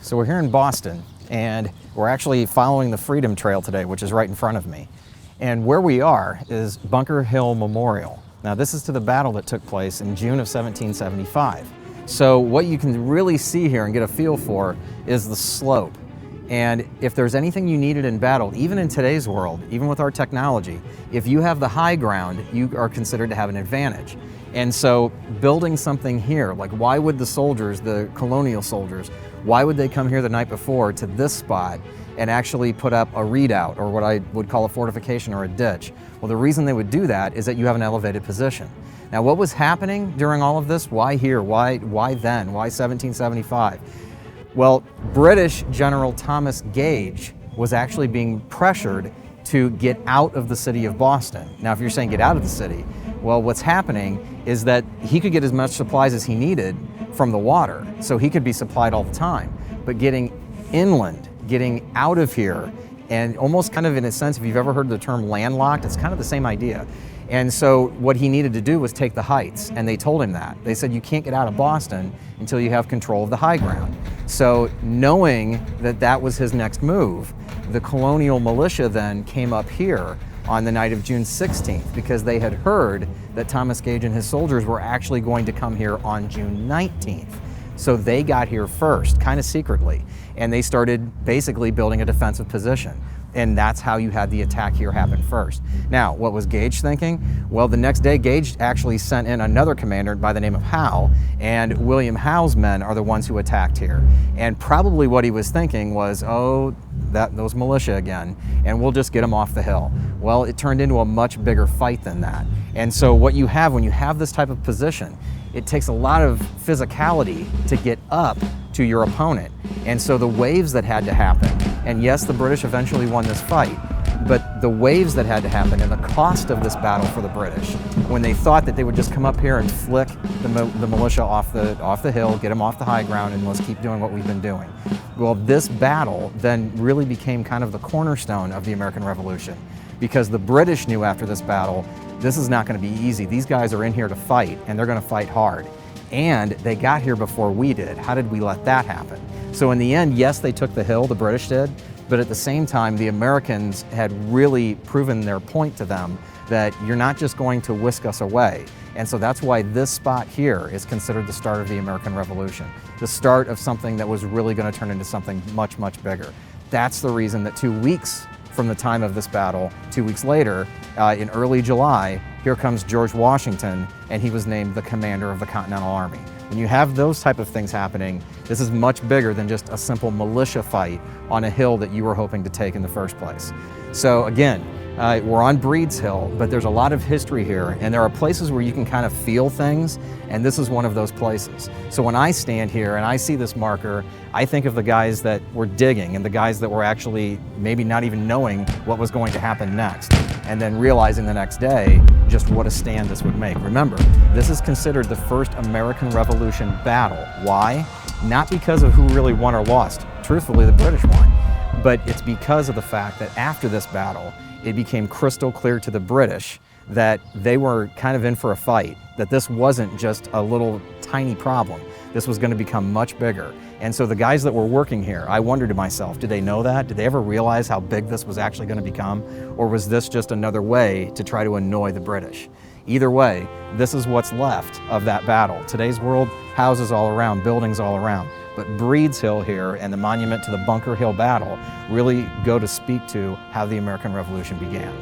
So we're here in Boston, and we're actually following the Freedom Trail today, which is right in front of me. And where we are is Bunker Hill Memorial. Now, this is to the battle that took place in June of 1775. So what you can really see here and get a feel for is the slope. And if there's anything you needed in battle, even in today's world, even with our technology, if you have the high ground, you are considered to have an advantage. And so building something here, like why would the soldiers, the Colonial soldiers, why would they come here the night before to this spot and actually put up a redoubt, or what I would call a fortification or a ditch? Well, the reason they would do that is that you have an elevated position. Now, what was happening during all of this? Why here? Why then? Why 1775? Well, British General Thomas Gage was actually being pressured to get out of the city of Boston. Now, if you're saying get out of the city, well, what's happening is that he could get as much supplies as he needed from the water, so he could be supplied all the time. But getting inland, getting out of here, and almost kind of in a sense, if you've ever heard the term landlocked, it's kind of the same idea. And so what he needed to do was take the heights, and they told him that. They said, you can't get out of Boston until you have control of the high ground. So knowing that that was his next move, the Colonial militia then came up here on the night of June 16th, because they had heard that Thomas Gage and his soldiers were actually going to come here on June 19th. So they got here first, kind of secretly, and they started basically building a defensive position. And that's how you had the attack here happen first. Now, what was Gage thinking? Well, the next day, Gage actually sent in another commander by the name of Howe, and William Howe's men are the ones who attacked here. And probably what he was thinking was, oh, those militia again, and we'll just get them off the hill. Well, it turned into a much bigger fight than that. And so what you have when you have this type of position, it takes a lot of physicality to get up to your opponent. And so the waves that had to happen, and yes, the British eventually won this fight, but the waves that had to happen and the cost of this battle for the British, when they thought that they would just come up here and flick the militia off the hill, get them off the high ground, and let's keep doing what we've been doing. Well, this battle then really became kind of the cornerstone of the American Revolution, because the British knew after this battle, this is not going to be easy. These guys are in here to fight, and they're going to fight hard. And they got here before we did. How did we let that happen? So in the end, yes, they took the hill, the British did, but at the same time, the Americans had really proven their point to them that you're not just going to whisk us away. And so that's why this spot here is considered the start of the American Revolution, the start of something that was really going to turn into something much, much bigger. That's the reason that 2 weeks from the time of this battle, 2 weeks later, in early July, here comes George Washington, and he was named the commander of the Continental Army. When you have those type of things happening, this is much bigger than just a simple militia fight on a hill that you were hoping to take in the first place. So again, we're on Breed's Hill, but there's a lot of history here, and there are places where you can kind of feel things, and this is one of those places. So when I stand here and I see this marker, I think of the guys that were digging and the guys that were actually maybe not even knowing what was going to happen next, and then realizing the next day just what a stand this would make. Remember, this is considered the first American Revolution battle. Why? Not because of who really won or lost. Truthfully, the British won. But it's because of the fact that after this battle, it became crystal clear to the British that they were kind of in for a fight, that this wasn't just a little tiny problem. This was going to become much bigger. And so the guys that were working here, I wondered to myself, did they know that? Did they ever realize how big this was actually going to become? Or was this just another way to try to annoy the British? Either way, this is what's left of that battle. Today's world, houses all around, buildings all around. But Breed's Hill here and the monument to the Bunker Hill battle really go to speak to how the American Revolution began.